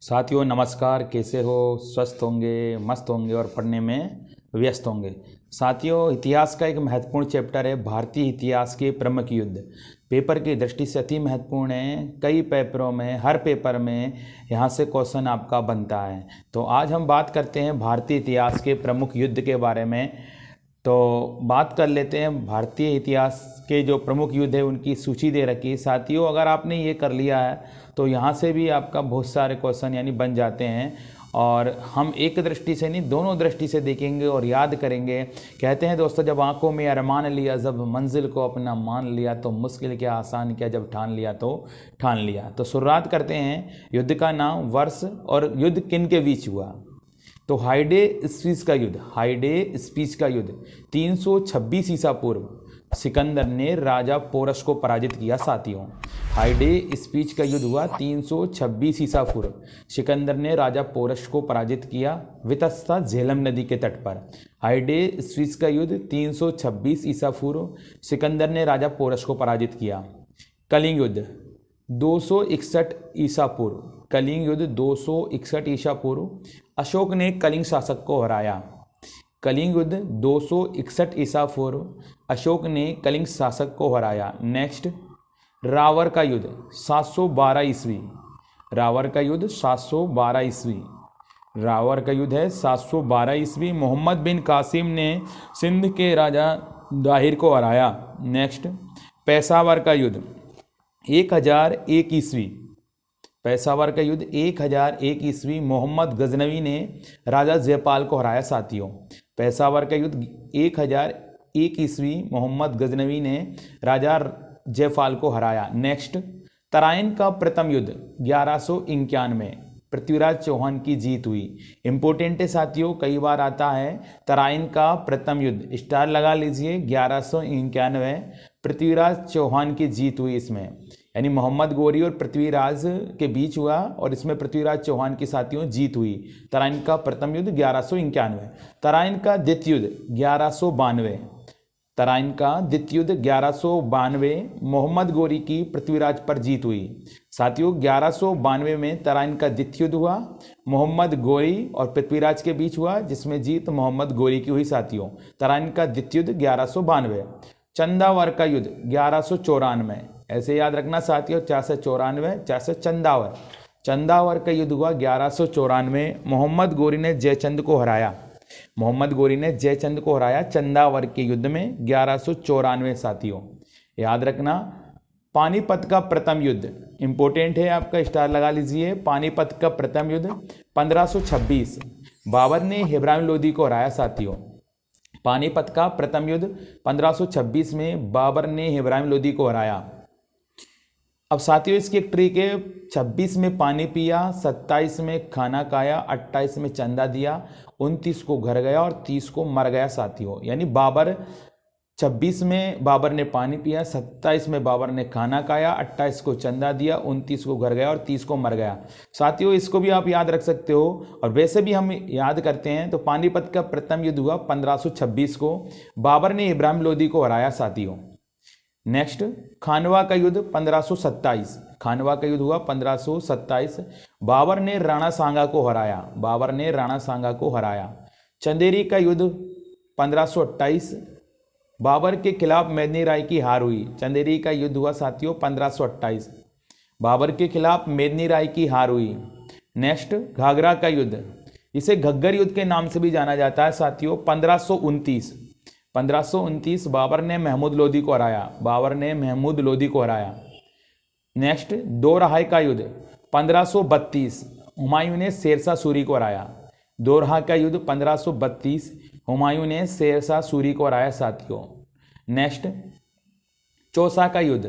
साथियों नमस्कार, कैसे हो? स्वस्थ होंगे, मस्त होंगे और पढ़ने में व्यस्त होंगे। साथियों, इतिहास का एक महत्वपूर्ण चैप्टर है भारतीय इतिहास के प्रमुख युद्ध। पेपर की दृष्टि से अति महत्वपूर्ण है। कई पेपरों में, हर पेपर में यहाँ से क्वेश्चन आपका बनता है। तो आज हम बात करते हैं भारतीय इतिहास के प्रमुख युद्ध के बारे में। तो बात कर लेते हैं भारतीय इतिहास के जो प्रमुख युद्ध है उनकी सूची दे रखी है। साथियों, अगर आपने ये कर लिया है तो यहाँ से भी आपका बहुत सारे क्वेश्चन यानी बन जाते हैं। और हम एक दृष्टि से नहीं, दोनों दृष्टि से देखेंगे और याद करेंगे। कहते हैं दोस्तों, जब आंखों में अरमान लिया, जब मंजिल को अपना मान लिया, तो मुश्किल क्या आसान क्या, जब ठान लिया तो ठान लिया। तो शुरुआत करते हैं। युद्ध का नाम, वर्ष और युद्ध किन के बीच हुआ। तो हाइडे स्पीच का युद्ध, हाइडे स्पीच का युद्ध 326 ईसा पूर्व सिकंदर ने राजा पोरस को पराजित किया। साथियों, हाइडे स्पीच का युद्ध हुआ 326 ईसा पूर्व। सिकंदर ने राजा पोरस को पराजित किया वितस्ता झेलम नदी के तट पर। हाइडे स्पीच का युद्ध 326 ईसा पूर्व सिकंदर ने राजा पोरस को पराजित किया। कलिंग युद्ध 261 ईसा पूर्व, कलिंग युद्ध 261 ईसा पूर्व अशोक ने कलिंग शासक को हराया। कलिंग युद्ध 261 ईसा पूर्व अशोक ने कलिंग शासक को हराया। नेक्स्ट, रावर का युद्ध 712 ईस्वी, रावर का युद्ध 712 ईस्वी, रावर का युद्ध है 712 ईस्वी। मोहम्मद बिन कासिम ने सिंध के राजा दाहिर को हराया। नेक्स्ट, पेशावर का युद्ध 1001 ईस्वी, पेशावर का युद्ध 1001 ईस्वी। मोहम्मद गजनवी ने राजा जयपाल को हराया। साथियों, पेशावर का युद्ध 1001 ईस्वी, मोहम्मद गजनवी ने राजा जयपाल को हराया। नेक्स्ट, तराइन का प्रथम युद्ध 1191, पृथ्वीराज चौहान की जीत हुई। इंपोर्टेंट है साथियों, कई बार आता है। तराइन का प्रथम युद्ध, स्टार लगा लीजिए, 1191 पृथ्वीराज चौहान की जीत हुई। इसमें यानी मोहम्मद गोरी और पृथ्वीराज के बीच हुआ और इसमें पृथ्वीराज चौहान की साथियों जीत हुई। तराइन का प्रथम युद्ध 1191। तराइन का द्वितीय युद्ध 1192, तराइन का द्वितीय युद्ध 1192, मोहम्मद गोरी की पृथ्वीराज पर जीत हुई। साथियों, 1192 में तराइन का द्वितीय युद्ध हुआ, मोहम्मद गोरी और पृथ्वीराज के बीच हुआ, जिसमें जीत मोहम्मद गोरी की हुई। साथियों, तराइन का द्वितीय युद्ध 1192। चंदावर का युद्ध 1194, ऐसे याद रखना साथियों, 494 400 चंदावर। चंदावर का युद्ध हुआ 1194। मोहम्मद गोरी ने जयचंद को हराया, मोहम्मद गोरी ने जयचंद को हराया चंदावर के युद्ध में 1194। साथियों, याद रखना। पानीपत का प्रथम युद्ध, इंपोर्टेंट है आपका, स्टार लगा लीजिए। पानीपत का प्रथम युद्ध 1526, बाबर ने इब्राहिम लोदी को हराया। साथियों, पानीपत का प्रथम युद्ध 1526 में बाबर ने इब्राहिम लोदी को हराया। अब साथियों, इसकी एक ट्रिक है। 26 में पानी पिया, 27 में खाना खाया, 28 में चंदा दिया, 29 को घर गया और 30 को मर गया। साथियों, यानी बाबर 26 में बाबर ने पानी पिया, 27 में बाबर ने खाना खाया, 28 को चंदा दिया, 29 को घर गया और 30 को मर गया। साथियों, इसको भी आप याद रख सकते हो और वैसे भी हम याद करते हैं। तो पानीपत का प्रथम युद्ध हुआ 1526 को, बाबर ने इब्राहिम लोदी को हराया। साथियों, नेक्स्ट, खानवा का युद्ध 1527, खानवा का युद्ध हुआ 1527, बाबर ने राणा सांगा को हराया, बाबर ने राणा सांगा को हराया। चंदेरी का युद्ध 1528, बाबर के खिलाफ मेदिनी राय की हार हुई। चंदेरी का युद्ध हुआ साथियों 1528, बाबर के खिलाफ मेदिनी राय की हार हुई। नेक्स्ट, घाघरा का युद्ध, इसे घग्गर युद्ध के नाम से भी जाना जाता है। साथियों, 1529 बाबर ने महमूद लोदी को हराया, बाबर ने महमूद लोदी को हराया। नेक्स्ट, दोरहाय का युद्ध 1532, हुमायूं ने शेरशाह सूरी को हराया। दोरहा का युद्ध 1532, हुमायूं ने शेरशाह सूरी को हराया। साथियों, नेक्स्ट, चौसा का युद्ध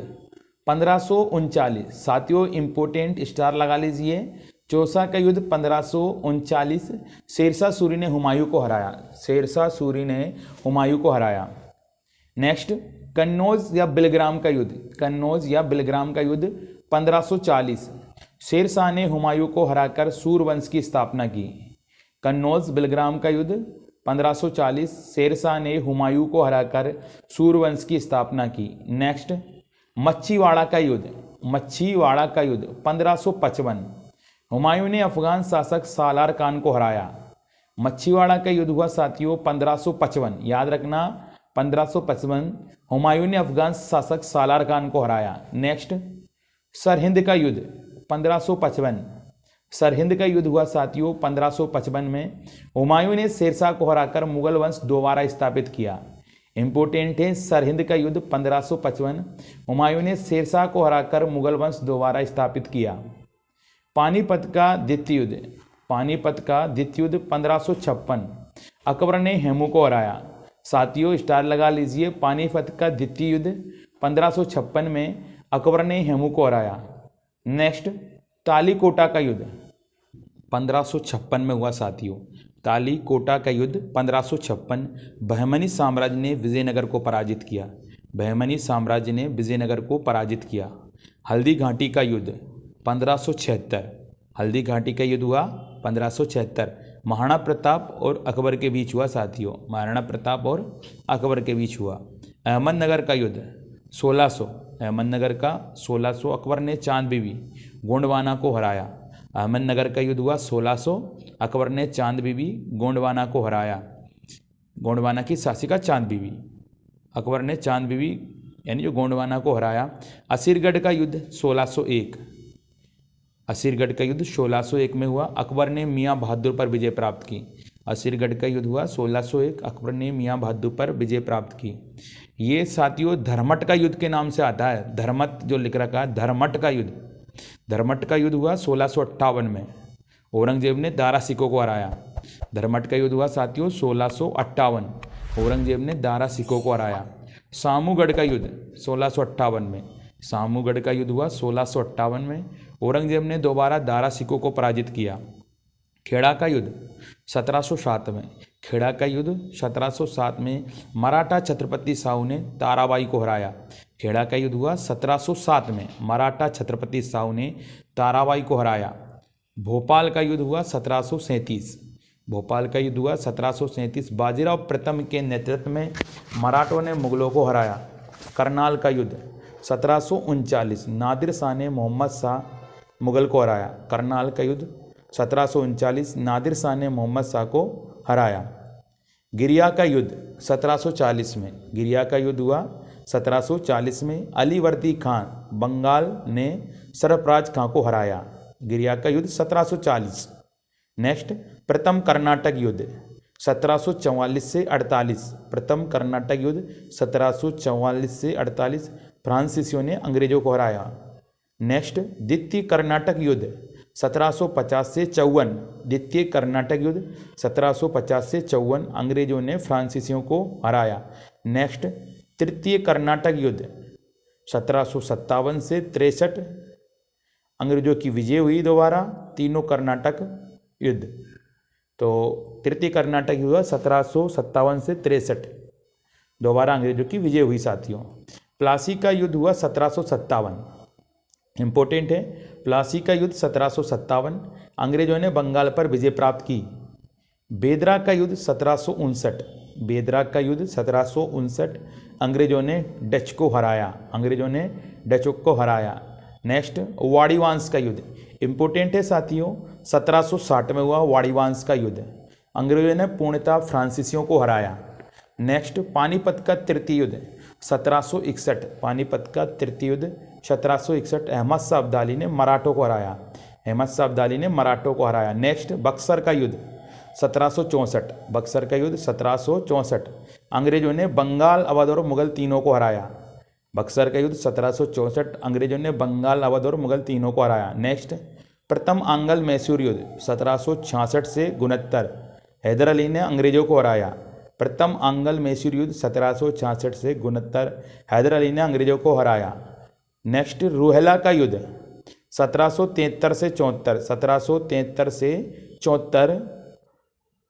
1539। साथियों, इंपोर्टेंट, स्टार लगा लीजिए। चौसा का युद्ध 1539, शेरशाह सूरी ने हुमायूं को हराया, शेरशाह सूरी ने हुमायूं को हराया। नेक्स्ट, कन्नौज या बिलग्राम का युद्ध, कन्नौज या बिलग्राम का युद्ध 1540, शेरशाह ने हुमायूं को हराकर सूरवंश की स्थापना की। कन्नौज बिलग्राम का युद्ध 1540, शेरशाह ने हुमायूं को हराकर सूरवंश की स्थापना की। नेक्स्ट, मच्छीवाड़ा का युद्ध, मच्छीवाड़ा का युद्ध 1555, हुमायूं ने अफगान शासक सालार खान को हराया। मच्छीवाड़ा का युद्ध हुआ साथियों 1555, याद रखना 1555। हुमायूं ने अफगान शासक सालार खान को हराया। नेक्स्ट, सरहिंद का युद्ध 1555। सरहिंद का युद्ध हुआ साथियों 1555 में। हुमायूं ने शेरशाह को हराकर मुगल वंश दोबारा स्थापित किया। इंपोर्टेंट है, सरहिंद का युद्ध 1555, हुमायूं ने शेरशाह को हराकर मुगल वंश दोबारा स्थापित किया। पानीपत का द्वितीय युद्ध, पानीपत का द्वितीय युद्ध 1556, अकबर ने हेमू को हराया। साथियों स्टार लगा लीजिए, पानीपत का द्वितीय युद्ध 1556 में अकबर ने हेमू को हराया। नेक्स्ट, तालीकोटा का युद्ध 1556 में हुआ साथियों। तालीकोटा का युद्ध 1556, बहमनी साम्राज्य ने विजयनगर को पराजित किया। बहमनी साम्राज्य ने विजयनगर को पराजित किया। हल्दी घाटी का युद्ध 1576, हल्दी घाटी का युद्ध हुआ 1576, महाराणा प्रताप और अकबर के बीच हुआ साथियों। महाराणा प्रताप और अकबर के बीच हुआ। अहमदनगर का युद्ध 1600, अहमदनगर का 1600, अकबर ने चांद बीबी गोंडवाना को हराया। अहमदनगर का युद्ध हुआ 1600, अकबर ने चांद बीबी गोंडवाना को हराया। गोंडवाना की शासिका चांद बीबी, अकबर ने चांद बीबी यानी जो गोंडवाना को हराया। असीरगढ़ का युद्ध 1601, असीरगढ़ का युद्ध 1601 में हुआ। अकबर ने मियाँ बहादुर पर विजय प्राप्त की। असीरगढ़ का युद्ध हुआ 1601, अकबर ने मियाँ बहादुर पर विजय प्राप्त की। ये साथियों धर्मट का युद्ध के नाम से आता है। धर्मट जो लिख रखा है, धर्मट का युद्ध, धर्मट का युद्ध हुआ 1658 में। औरंगजेब ने दारा सिकों को हराया। धर्मट का युद्ध हुआ साथियों 1658, औरंगजेब ने दारा सिकों को हराया। सामूगढ़ का युद्ध 1658 में, सामूगढ़ का युद्ध हुआ 1658 में। औरंगजेब ने दोबारा दारा सिकों को पराजित किया। खेड़ा का युद्ध 1707 में, खेड़ा का युद्ध 1707 में मराठा छत्रपति साहू ने ताराबाई को हराया। खेड़ा का युद्ध हुआ 1707 में, मराठा छत्रपति साहू ने ताराबाई को हराया। भोपाल का युद्ध हुआ 1737, भोपाल का युद्ध हुआ 1737, बाजीराव प्रथम के नेतृत्व में मराठों ने मुगलों को हराया। करनाल का युद्ध 1739, नादिर शाह ने मोहम्मद शाह मुगल को हराया। करनाल का युद्ध 1739, नादिर शाह ने मोहम्मद शाह को हराया। गिरिया का युद्ध 1740 में, गिरिया का युद्ध हुआ 1740 में। अलीवर्दी खान बंगाल ने सरफराज खां को हराया। गिरिया का युद्ध 1740। नेक्स्ट, प्रथम कर्नाटक युद्ध 1744 से 48, प्रथम कर्नाटक युद्ध 1744 से 48, फ्रांसीसियों ने अंग्रेजों को हराया। नेक्स्ट, द्वितीय कर्नाटक युद्ध 1750 से 54, द्वितीय कर्नाटक युद्ध 1750 से 54, अंग्रेजों ने फ्रांसीसियों को हराया। नेक्स्ट, तृतीय कर्नाटक युद्ध 1757 से 63, अंग्रेजों की विजय हुई दोबारा। तीनों कर्नाटक युद्ध, तो तृतीय कर्नाटक युद्ध 1757 से 63, दोबारा अंग्रेजों की विजय हुई साथियों। प्लासी का युद्ध हुआ 1757, इंपॉर्टेंट है। प्लासी का युद्ध 1757, अंग्रेजों ने बंगाल पर विजय प्राप्त की। बेदरा का युद्ध 1759, बेदरा का युद्ध 1759, अंग्रेजों ने डच को हराया, अंग्रेजों ने डचों को हराया। नेक्स्ट, वाड़ीवांश का युद्ध, इंपॉर्टेंट है साथियों, 1760 में हुआ वाड़ीवांश का युद्ध, अंग्रेजों ने पूर्णतः फ्रांसीसियों को हराया। नेक्स्ट, पानीपत का तृतीय युद्ध 1761, पानीपत का तृतीय युद्ध 1761, अहमद शाह अब्दाली ने मराठों को हराया, अहमद शाह अब्दाली ने मराठों को हराया। नेक्स्ट, बक्सर का युद्ध 1764, बक्सर का युद्ध 1764, अंग्रेजों ने बंगाल, अवध और मुगल तीनों को हराया। बक्सर का युद्ध 1764, अंग्रेजों ने बंगाल, अवध और मुगल तीनों को हराया। नेक्स्ट, प्रथम आंग्ल मैसूर युद्ध 1766 से 69, हैदर अली ने अंग्रेजों को हराया। प्रथम आंग्ल मैसूर युद्ध 1766 से 69, हैदर अली ने अंग्रेजों को हराया। नेक्स्ट, रूहेला का युद्ध 1773 से 74, 1773 से 74,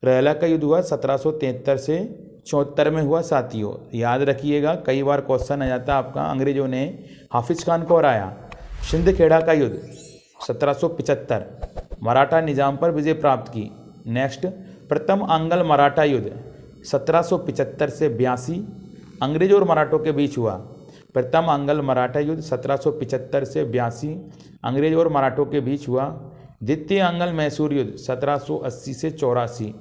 रूहेला का युद्ध हुआ 1773 से 74 में हुआ साथियों। याद रखिएगा, कई बार क्वेश्चन आ जाता है आपका, अंग्रेजों ने हाफिज खान को हराया। सिंध खेड़ा का युद्ध 1775, मराठा निजाम पर विजय प्राप्त की। नेक्स्ट, प्रथम आंग्ल मराठा युद्ध 1775 से 82, अंग्रेजों और मराठों के बीच हुआ। प्रथम आंग्ल मराठा युद्ध 1775 से 82, अंग्रेजों और मराठों के बीच हुआ। द्वितीय आंग्ल मैसूर युद्ध 1780 से 84,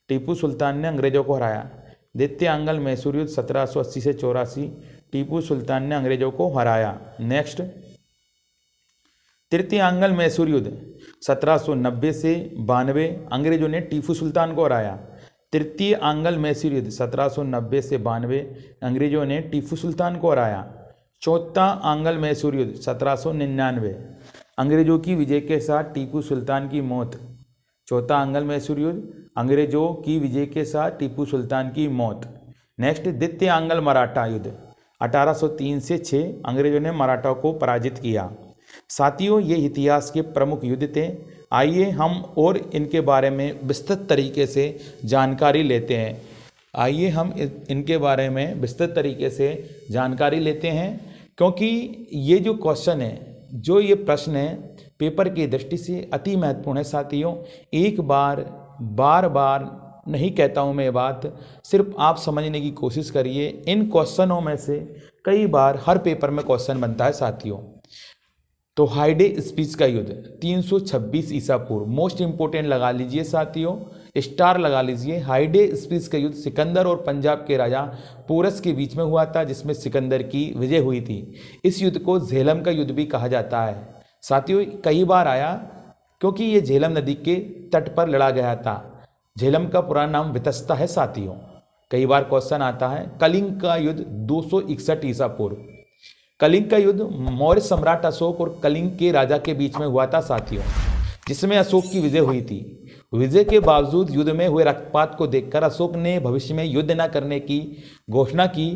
टीपू सुल्तान ने अंग्रेजों को हराया। द्वितीय आंग्ल मैसूर युद्ध 1780 से 84, टीपू सुल्तान ने अंग्रेजों को हराया। नेक्स्ट, तृतीय आंग्ल मैसूर युद्ध 1790 से 92, अंग्रेजों ने टीपू सुल्तान को हराया। तृतीय आंग्ल मैसूर युद्ध 1790 से 92, अंग्रेजों ने टीपू सुल्तान को हराया। चौथा आंग्ल मैसूर युद्ध 1799, अंग्रेजों की विजय के साथ टीपू सुल्तान की मौत। चौथा आंग्ल मैसूर युद्ध, अंग्रेजों की विजय के साथ टीपू सुल्तान की मौत। नेक्स्ट, द्वितीय आंग्ल मराठा युद्ध 1803 से 6, अंग्रेजों ने मराठा को पराजित किया। साथियों, ये इतिहास के प्रमुख युद्ध थे। आइए हम और इनके बारे में विस्तृत तरीके से जानकारी लेते हैं। आइए हम इनके बारे में विस्तृत तरीके से जानकारी लेते हैं, क्योंकि ये जो क्वेश्चन है, जो ये प्रश्न है, पेपर की दृष्टि से अति महत्वपूर्ण है। साथियों, एक बार बार बार नहीं कहता हूँ मैं ये बात, सिर्फ आप समझने की कोशिश करिए। इन क्वेश्चनों में से कई बार हर पेपर में क्वेश्चन बनता है साथियों। तो हाइडे स्पीच का युद्ध 326 ईसा पूर्व, मोस्ट इंपोर्टेंट लगा लीजिए साथियों, स्टार लगा लीजिए। हाइडे स्पीच का युद्ध सिकंदर और पंजाब के राजा पोरस के बीच में हुआ था, जिसमें सिकंदर की विजय हुई थी। इस युद्ध को झेलम का युद्ध भी कहा जाता है। साथियों, कई बार आया क्योंकि ये झेलम नदी के तट पर लड़ा गया था। झेलम का पुराना नाम वितस्ता है साथियों। कई बार क्वेश्चन आता है। कलिंग का युद्ध 261 ईसा पूर्व, कलिंग का युद्ध मौर्य सम्राट अशोक और कलिंग के राजा के बीच में हुआ था साथियों, जिसमें अशोक की विजय हुई थी। विजय के बावजूद युद्ध में हुए रक्तपात को देखकर अशोक ने भविष्य में युद्ध न करने की घोषणा की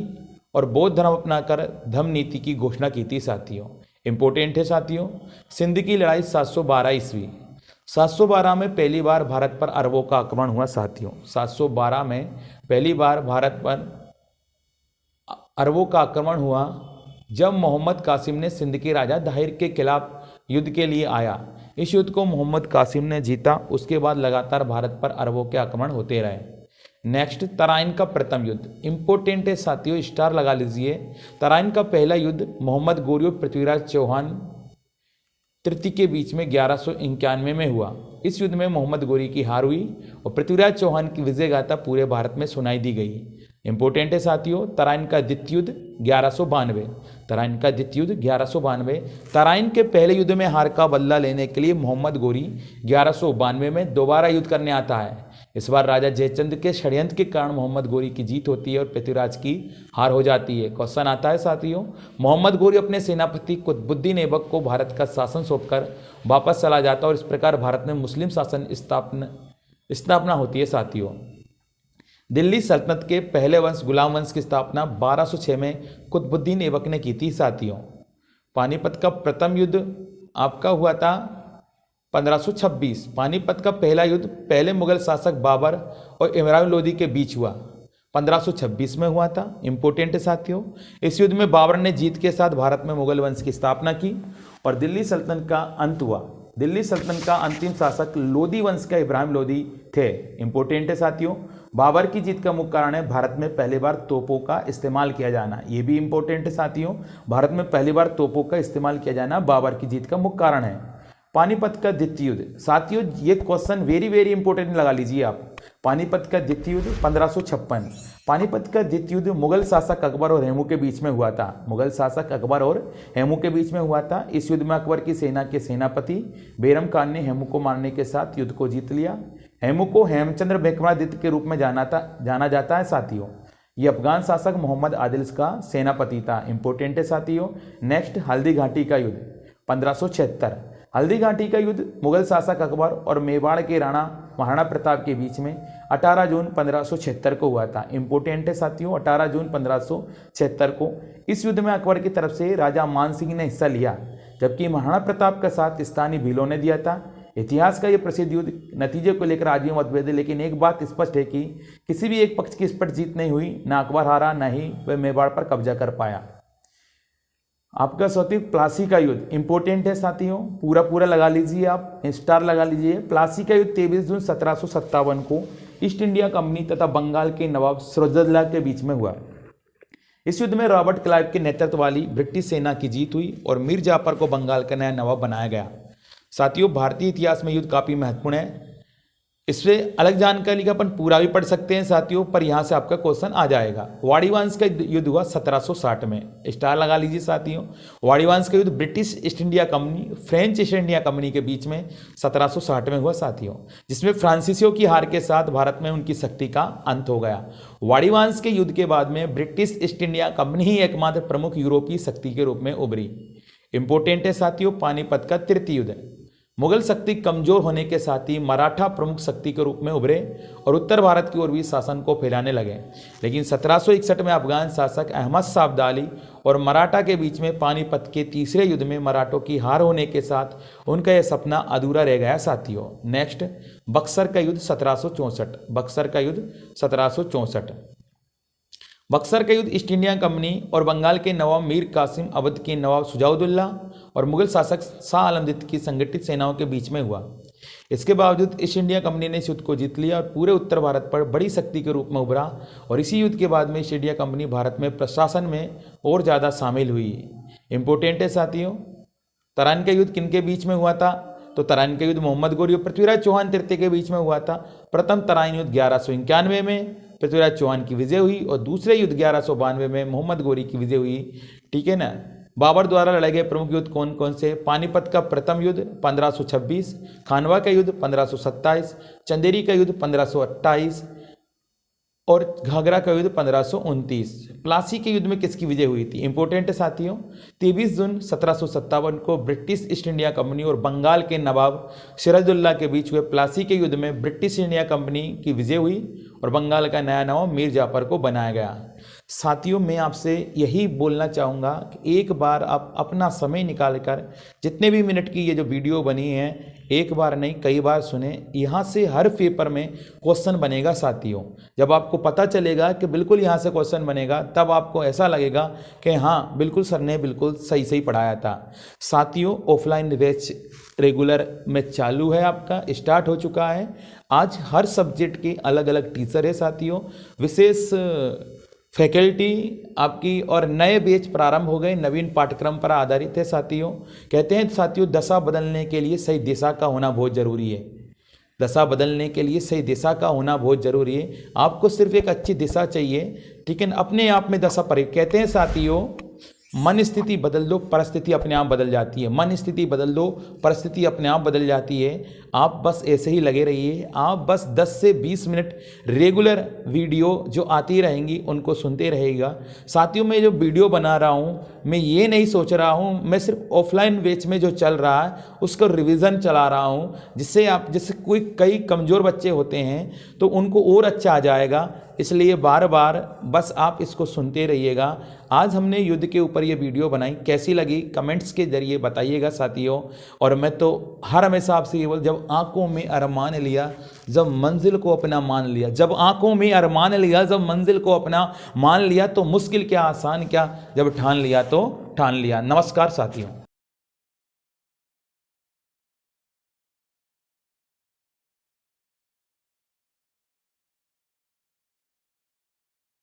और बौद्ध धर्म अपनाकर धम्म नीति की घोषणा की थी साथियों। इंपॉर्टेंट है साथियों। सिंध की लड़ाई 712 ईस्वी, 712 में पहली बार भारत पर अरबों का आक्रमण हुआ साथियों। 712 में पहली बार भारत पर अरबों का आक्रमण हुआ, जब मोहम्मद कासिम ने सिंध के राजा दाहिर के खिलाफ युद्ध के लिए आया। इस युद्ध को मोहम्मद कासिम ने जीता। उसके बाद लगातार भारत पर अरबों के आक्रमण होते रहे। नेक्स्ट, तराइन का प्रथम युद्ध, इंपॉर्टेंट है साथियों, स्टार लगा लीजिए। तराइन का पहला युद्ध मोहम्मद गोरी और पृथ्वीराज चौहान तृतीय के बीच में 1191 में हुआ। इस युद्ध में मोहम्मद गोरी की हार हुई और पृथ्वीराज चौहान की विजय गाथा पूरे भारत में सुनाई दी गई। इंपॉर्टेंट है साथियों। तराइन का द्वितीय युद्ध 1192, तराइन का द्वितीय युद्ध 1192। तराइन के पहले युद्ध में हार का बदला लेने के लिए मोहम्मद गोरी 1192 में दोबारा युद्ध करने आता है। इस बार राजा जयचंद के षड्यंत्र के कारण मोहम्मद गोरी की जीत होती है और पृथ्वीराज की हार हो जाती है। क्वेश्चन आता है साथियों, मोहम्मद गोरी अपने सेनापति कुतुबुद्दीन ऐबक को भारत का शासन सौंपकर वापस चला जाता है और इस प्रकार भारत में मुस्लिम शासन स्थापना होती है साथियों। दिल्ली सल्तनत के पहले वंश गुलाम वंश की स्थापना 1206 में कुतुबुद्दीन ऐबक ने की थी साथियों। पानीपत का प्रथम युद्ध आपका हुआ था 1526। पानीपत का पहला युद्ध पहले मुगल शासक बाबर और इमरान लोदी के बीच हुआ, 1526 में हुआ था। इंपॉर्टेंट है साथियों। इस युद्ध में बाबर ने जीत के साथ भारत में मुगल वंश की स्थापना की और दिल्ली सल्तनत का अंत हुआ। दिल्ली सल्तनत का अंतिम शासक लोदी वंश का इब्राहिम लोदी थे। इंपॉर्टेंट है साथियों। बाबर की जीत का मुख्य कारण है भारत में पहली बार तोपों का इस्तेमाल किया जाना। ये भी इंपॉर्टेंट है साथियों। भारत में पहली बार तोपों का इस्तेमाल किया जाना बाबर की जीत का मुख्य कारण है। पानीपत का द्वितीय युद्ध, साथियों ये क्वेश्चन वेरी वेरी इंपॉर्टेंट लगा लीजिए आप। पानीपत का द्वितीय युद्ध 1556। पानीपत का द्वितीय युद्ध मुगल शासक अकबर और हेमू के बीच में हुआ था। मुगल शासक अकबर और हेमू के बीच में हुआ था। इस युद्ध में अकबर की सेना के सेनापति बैरम खान ने हेमू को मारने के साथ युद्ध को जीत लिया। हेमू को हेमचंद्र विक्रमादित्य के रूप में जाना जाता है साथियों। ये अफगान शासक मोहम्मद आदिल का सेनापति था। इंपॉर्टेंट है साथियों। नेक्स्ट, हल्दी घाटी का युद्ध 1576। हल्दी घाटी का युद्ध मुगल शासक अकबर और मेवाड़ के राणा महाराणा प्रताप के बीच में 18 जून 1576 को हुआ था। इंपॉर्टेंट है साथियों, 18 जून 1576 को। इस युद्ध में अकबर की तरफ से राजा मान सिंह ने हिस्सा लिया, जबकि महाराणा प्रताप का साथ स्थानीय भीलों ने दिया था। इतिहास का यह प्रसिद्ध युद्ध नतीजे को लेकर आज भी मतभेद है, लेकिन एक बात स्पष्ट है कि किसी भी एक पक्ष की स्पष्ट जीत नहीं हुई। ना अकबर हारा, ना ही वह मेवाड़ पर कब्जा कर पाया। आपका साथियों प्लासी का युद्ध इंपॉर्टेंट है साथियों, पूरा लगा लीजिए आप, स्टार लगा लीजिए। प्लासी का युद्ध 23 जून 1757 को ईस्ट इंडिया कंपनी तथा बंगाल के नवाब सिराजुद्दौला के बीच में हुआ। इस युद्ध में रॉबर्ट क्लाइव के नेतृत्व वाली ब्रिटिश सेना की जीत हुई और मीर जाफर को बंगाल का नया नवाब बनाया गया। साथियों भारतीय इतिहास में युद्ध काफ़ी महत्वपूर्ण है, इससे अलग जानकारी का अपन पूरा भी पढ़ सकते हैं साथियों, पर यहाँ से आपका क्वेश्चन आ जाएगा। वाड़ीवांस का युद्ध हुआ 1760 में, स्टार लगा लीजिए साथियों। वाड़ीवांस का युद्ध British east India company, French east India company के बीच में 1760 में हुआ साथियों, जिसमें फ्रांसीसियों की हार के साथ भारत में उनकी शक्ति का अंत हो गया। वाड़ीवांस के युद्ध के बाद में ब्रिटिश ईस्ट इंडिया कंपनी ही एकमात्र प्रमुख यूरोपीय शक्ति के रूप में उभरी। इंपोर्टेंट है साथियों पानीपत का तृतीय युद्ध। मुगल शक्ति कमजोर होने के साथ ही मराठा प्रमुख शक्ति के रूप में उभरे और उत्तर भारत की ओर भी शासन को फैलाने लगे, लेकिन 1761 में अफगान शासक अहमद शाह अब्दाली और मराठा के बीच में पानीपत के तीसरे युद्ध में मराठों की हार होने के साथ उनका यह सपना अधूरा रह गया साथियों। नेक्स्ट, बक्सर का युद्ध 1764। बक्सर का युद्ध 1764। बक्सर का युद्ध ईस्ट इंडिया कंपनी और बंगाल के नवाब मीर कासिम, अवध के नवाब सुजाउद्दौला और मुगल शासक शाह आलम द्वितीय की संगठित सेनाओं के बीच में हुआ। इसके बावजूद ईस्ट इंडिया कंपनी ने इस युद्ध को जीत लिया और पूरे उत्तर भारत पर बड़ी शक्ति के रूप में उभरा, और इसी युद्ध के बाद में ईस्ट इंडिया कंपनी भारत में प्रशासन में और ज़्यादा शामिल हुई। इंपोर्टेंट है साथियों, तराइन का युद्ध किनके बीच में हुआ था? तो तराइन का युद्ध मोहम्मद गौरी और पृथ्वीराज चौहान तृतीय के बीच में हुआ था। प्रथम तराइन युद्ध 1191 में पृथ्वीराज चौहान की विजय हुई और दूसरे युद्ध 1192 में मोहम्मद गौरी की विजय हुई। ठीक है ना। बाबर द्वारा लड़े गए प्रमुख युद्ध कौन कौन से? पानीपत का प्रथम युद्ध 1526, खानवा का युद्ध 1527, चंदेरी का युद्ध 1528 और घाघरा का युद्ध 1529। प्लासी के युद्ध में किसकी विजय हुई थी? इंपोर्टेंट है साथियों, 23 जून 1757 को ब्रिटिश ईस्ट इंडिया कंपनी और बंगाल के नवाब सिराजुद्दौला के बीच हुए प्लासी के युद्ध में ब्रिटिश इंडिया कंपनी की विजय हुई और बंगाल का नया नवाब मीर जाफर को बनाया गया। साथियों मैं आपसे यही बोलना चाहूँगा कि एक बार आप अपना समय निकालकर जितने भी मिनट की ये जो वीडियो बनी है एक बार नहीं कई बार सुने। यहाँ से हर पेपर में क्वेश्चन बनेगा साथियों। जब आपको पता चलेगा कि बिल्कुल यहाँ से क्वेश्चन बनेगा तब आपको ऐसा लगेगा कि हाँ बिल्कुल सर ने बिल्कुल सही सही पढ़ाया था। साथियों ऑफलाइन बैच रेगुलर में चालू है, आपका स्टार्ट हो चुका है। आज हर सब्जेक्ट के अलग अलग टीचर है साथियों, विशेष फैकल्टी आपकी और नए बैच प्रारंभ हो गए, नवीन पाठ्यक्रम पर आधारित है साथियों। कहते हैं साथियों दशा बदलने के लिए सही दिशा का होना बहुत ज़रूरी है। दशा बदलने के लिए सही दिशा का होना बहुत ज़रूरी है। आपको सिर्फ एक अच्छी दिशा चाहिए, ठीक है, अपने आप में दशा पर। कहते हैं साथियों मन स्थिति बदल दो परिस्थिति अपने आप बदल जाती है। मन स्थिति बदल दो परिस्थिति अपने आप बदल जाती है। आप बस ऐसे ही लगे रहिए। आप बस 10 से 20 मिनट रेगुलर वीडियो जो आती रहेंगी उनको सुनते रहेगा। साथियों मैं जो वीडियो बना रहा हूँ मैं ये नहीं सोच रहा हूँ, मैं सिर्फ ऑफलाइन बैच में जो चल रहा है उसका रिवीजन चला रहा हूँ, जिससे कई कमज़ोर बच्चे होते हैं तो उनको और अच्छा आ जाएगा। इसलिए बार बार बस आप इसको सुनते रहिएगा। आज हमने युद्ध के ऊपर ये वीडियो बनाई, कैसी लगी कमेंट्स के जरिए बताइएगा साथियों। और मैं तो हर हमेशा आपसे ये बोल, जब आंखों में अरमान लिया जब मंजिल को अपना मान लिया, जब आंखों में अरमान लिया जब मंजिल को अपना मान लिया, तो मुश्किल क्या आसान क्या, जब ठान लिया तो ठान लिया। नमस्कार साथियों।